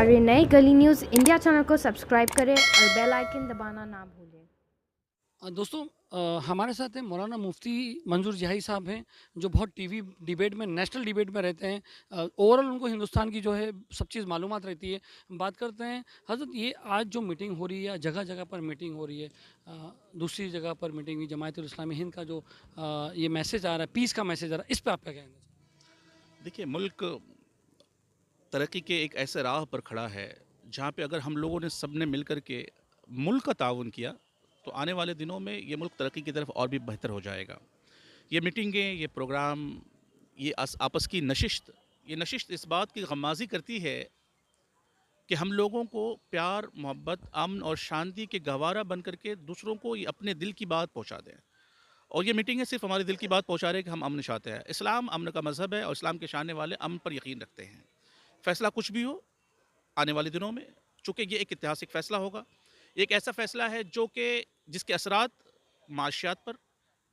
हमारे नए गली न्यूज़ इंडिया चैनल को सब्सक्राइब करें और बेल आइकन दबाना ना भूलें। दोस्तों, हमारे साथ हैं मौलाना मुफ्ती मंजूर जहाई साहब हैं, जो बहुत टीवी डिबेट में, नेशनल डिबेट में रहते हैं। ओवरऑल उनको हिंदुस्तान की जो है सब चीज़ मालूमात रहती है। बात करते हैं हज़रत, ये आज जो मीटिंग हो रही है, जगह जगह पर मीटिंग हो रही है, दूसरी जगह पर मीटिंग हुई, जमायत इस्लामी हिंद का जो ये मैसेज आ रहा है, पीस का मैसेज आ रहा है, इस पर आप क्या कहेंगे? देखिए, मुल्क तरक्की के एक ऐसे राह पर खड़ा है जहाँ पे अगर हम लोगों ने सब ने मिल कर के मुल्क का ताउन किया तो आने वाले दिनों में ये मुल्क तरक्की की तरफ और भी बेहतर हो जाएगा। ये मीटिंगें, ये प्रोग्राम, ये आपस की नशिस्त इस बात की गमाज़ी करती है कि हम लोगों को प्यार, मोहब्बत, अमन और शांति के गहवारा बन करके दूसरों को ये अपने दिल की बात पहुँचा दें। और ये मीटिंगें सिर्फ हमारे दिल की बात पहुँचा रहे हैं कि हम अमन चाहते हैं। इस्लाम अमन का मज़हब है और इस्लाम के चाहने वाले अमन पर यकीन रखते हैं। फ़ैसला कुछ भी हो आने वाले दिनों में, चूँकि ये एक ऐतिहासिक फ़ैसला होगा, एक ऐसा फ़ैसला है जो कि जिसके असरात माशियात पर,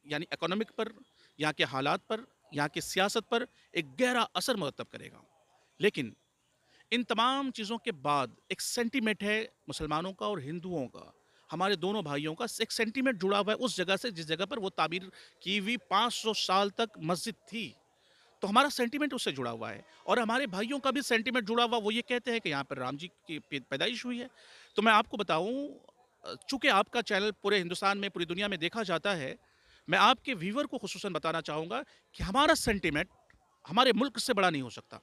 यानी इकोनॉमिक पर, यहाँ के हालात पर, यहाँ की सियासत पर एक गहरा असर मुरतब करेगा। लेकिन इन तमाम चीज़ों के बाद एक सेंटीमेंट है मुसलमानों का और हिंदुओं का, हमारे दोनों भाइयों का एक सेंटीमेंट जुड़ा हुआ है उस जगह से जिस जगह पर वो ताबीर की हुई 500 साल तक मस्जिद थी। तो हमारा सेंटीमेंट उससे जुड़ा हुआ है और हमारे भाइयों का भी सेंटीमेंट जुड़ा हुआ। वो ये कहते हैं कि यहाँ पर राम जी की पैदाइश हुई है। तो मैं आपको बताऊँ, चूँकि आपका चैनल पूरे हिंदुस्तान में, पूरी दुनिया में देखा जाता है, मैं आपके व्यूवर को खुसूसन बताना चाहूँगा कि हमारा सेंटीमेंट हमारे मुल्क से बड़ा नहीं हो सकता।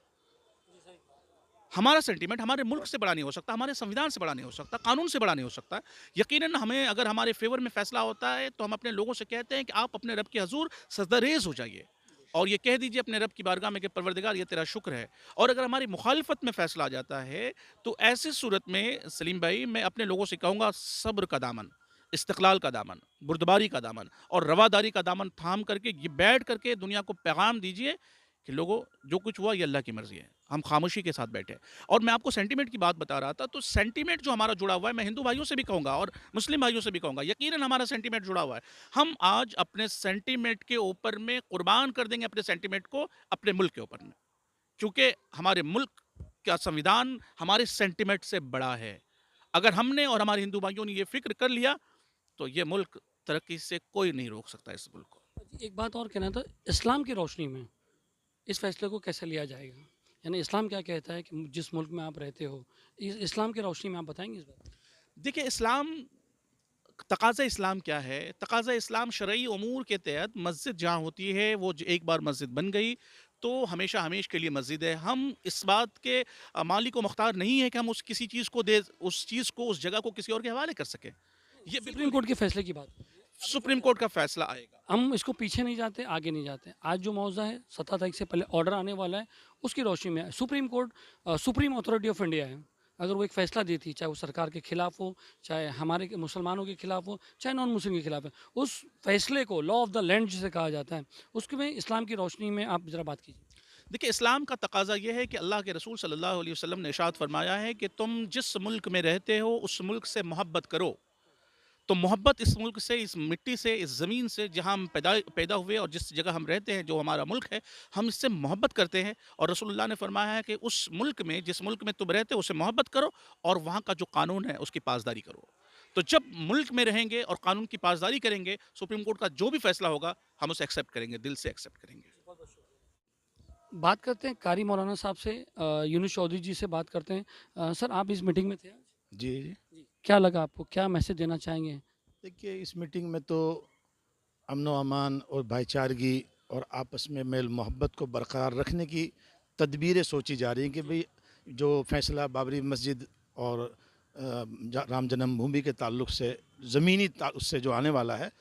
हमारा सेंटीमेंट हमारे मुल्क से बड़ा नहीं हो सकता, हमारे संविधान से बड़ा नहीं हो सकता, कानून से बड़ा नहीं हो सकता। यकीनन हमें अगर हमारे फेवर में फैसला होता है तो हम अपने लोगों से कहते हैं कि आप अपने रब के हजूर सजदरेज हो जाइए और ये कह दीजिए अपने रब की बारगाह में कि परवरदिगार ये तेरा शुक्र है। और अगर हमारी मुखालफत में फैसला आ जाता है तो ऐसी सूरत में सलीम भाई, मैं अपने लोगों से कहूँगा, सब्र का दामन, इस्तक़लाल का दामन, बुर्दबारी का दामन और रवादारी का दामन थाम करके ये बैठ करके दुनिया को पैगाम दीजिए कि लोगों, जो कुछ हुआ ये अल्लाह की मर्ज़ी है, हम खामोशी के साथ बैठे। और मैं आपको सेंटीमेंट की बात बता रहा था, तो सेंटीमेंट जो हमारा जुड़ा हुआ है, मैं हिंदू भाइयों से भी कहूँगा और मुस्लिम भाइयों से भी कहूँगा, यकीनन हमारा सेंटीमेंट जुड़ा हुआ है। हम आज अपने सेंटीमेंट के ऊपर में कुर्बान कर देंगे अपने सेंटीमेंट को अपने मुल्क के ऊपर में, क्योंकि हमारे मुल्क का संविधान हमारे सेंटीमेंट से बड़ा है। अगर हमने और हमारे हिंदू भाइयों ने ये फ़िक्र कर लिया तो ये मुल्क तरक्की से कोई नहीं रोक सकता इस मुल्क को। एक बात और कहना था, इस्लाम की रोशनी में इस फैसले को कैसे लिया जाएगा? यानी इस्लाम क्या कहता है कि जिस मुल्क में आप रहते हो, इस्लाम की रोशनी में आप बताएंगे इस बात? देखिए, इस्लाम, तकाज़ा इस्लाम क्या है? तकाज़ा इस्लाम शरई उमूर के तहत मस्जिद जहाँ होती है, वो एक बार मस्जिद बन गई तो हमेशा हमेश के लिए मस्जिद है। हम इस बात के मालिक व मुख्तार नहीं है कि हम उस किसी चीज़ को दे, उस चीज़ को, उस जगह को किसी और के हवाले कर सकें। ये सुप्रीम कोर्ट के फैसले की बात, सुप्रीम कोर्ट का फैसला आएगा। हम इसको पीछे नहीं जाते, आगे नहीं जाते। आज जो मौज़ा है, 17 तारीख से पहले ऑर्डर आने वाला है, उसकी रोशनी में supreme court supreme authority of India है। अगर वो एक फ़ैसला देती, चाहे वो सरकार के खिलाफ हो, चाहे हमारे मुसलमानों के खिलाफ हो, चाहे नॉन मुस्लिम के खिलाफ है, उस फैसले को लॉ ऑफ द लैंड जिसे कहा जाता है, उसके में इस्लाम की रोशनी में आप ज़रा बात कीजिए। देखिए, इस्लाम का तकाज़ा ये है कि अल्लाह के रसूल सल्लल्लाहु अलैहि वसल्लम ने इरशाद फरमाया है कि तुम जिस मुल्क में रहते हो उस मुल्क से मोहब्बत करो। तो मोहब्बत इस मुल्क से, इस मिट्टी से, इस ज़मीन से जहाँ हम पैदा हुए और जिस जगह हम रहते हैं, जो हमारा मुल्क है, हम इससे मोहब्बत करते हैं। और रसूलुल्लाह ने फरमाया है कि उस मुल्क में, जिस मुल्क में तुम रहते हो, उससे मोहब्बत करो और वहाँ का जो कानून है उसकी पासदारी करो। तो जब मुल्क में रहेंगे और कानून की पासदारी करेंगे, सुप्रीम कोर्ट का जो भी फैसला होगा हम उसे एक्सेप्ट करेंगे, दिल से एक्सेप्ट करेंगे। बात करते हैं कारी मौलाना साहब से, यूनुस चौधरी जी से बात करते हैं। सर, आप इस मीटिंग में थे आज? जी जी। जी, क्या लगा आपको, क्या मैसेज देना चाहेंगे? देखिए, इस मीटिंग में तो अमन व अमान और भाईचारगी और आपस में मेल मोहब्बत को बरकरार रखने की तदबीरें सोची जा रही हैं कि भाई जो फैसला बाबरी मस्जिद और राम जन्मभूमि के ताल्लुक़ से ज़मीनी उससे जो आने वाला है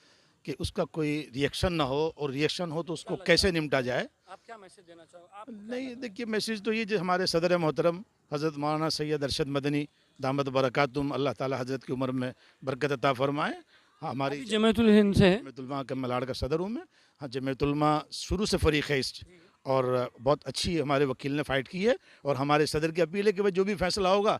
कि उसका कोई रिएक्शन ना हो, और रिएक्शन हो तो उसको कैसे निपटा जाए। आप क्या मैसेज देना चाहो? आप नहीं, देखिए, मैसेज तो ये जो हमारे सदर मोहतरम हज़रत मौलाना सैयद अरशद मदनी दामद बरकातुम, अल्लाह ताला हज़रत की उम्र में बरकत अता फरमाए। हाँ, हमारी जमीयतुल हिंद से है। जमीयतुलमा के मलाड़ का सदर हूँ मैं। हाँ, जमीयतुलमा शुरू से फ़रीक़ है इस, और बहुत अच्छी हमारे वकील ने फ़ाइट की है और हमारे सदर की अपील है कि भाई जो भी फ़ैसला होगा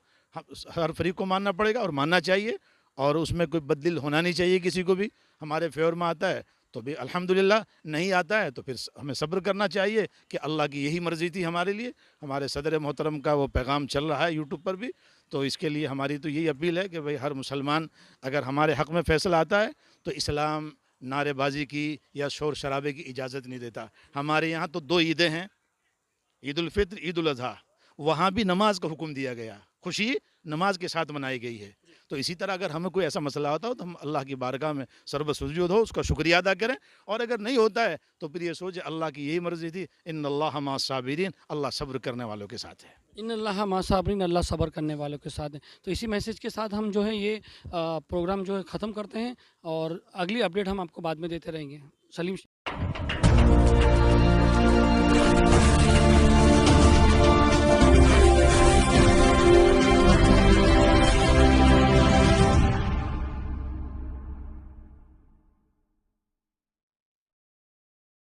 हर फ़रीक़ को मानना पड़ेगा और मानना चाहिए, और उसमें कोई बददिल होना नहीं चाहिए किसी को भी। हमारे फेवर में आता है تو بھی الحمدللہ نہیں آتا ہے تو پھر ہمیں صبر کرنا چاہیے کہ اللہ کی یہی مرضی تھی ہمارے لیے. ہمارے صدر محترم کا وہ پیغام چل رہا ہے یوٹیوب پر بھی, تو اس کے لیے ہماری تو یہی اپیل ہے کہ بھئی ہر مسلمان اگر ہمارے حق میں فیصلہ آتا ہے تو اسلام نعرے بازی کی یا شور شرابے کی اجازت نہیں دیتا. ہمارے یہاں تو 2 عیدیں ہیں, عید الفطر, عید الاضحیٰ, وہاں بھی نماز کا حکم دیا گیا, خوشی نماز کے ساتھ منائی گئی ہے. تو اسی طرح اگر ہمیں کوئی ایسا مسئلہ ہوتا ہو تو ہم اللہ کی بارگاہ میں سرب سجود ہو, اس کا شکریہ ادا کریں, اور اگر نہیں ہوتا ہے تو پھر یہ سوچے اللہ کی یہی مرضی تھی, ان اللہ مع الصابرین, اللہ صبر کرنے والوں کے ساتھ ہے. ان اللہ مع صابرین, اللہ صبر کرنے والوں کے ساتھ ہیں. تو اسی میسیج کے ساتھ ہم جو ہے یہ پروگرام جو ہے ختم کرتے ہیں, اور اگلی اپڈیٹ ہم آپ کو بعد میں دیتے رہیں گے. سلیم.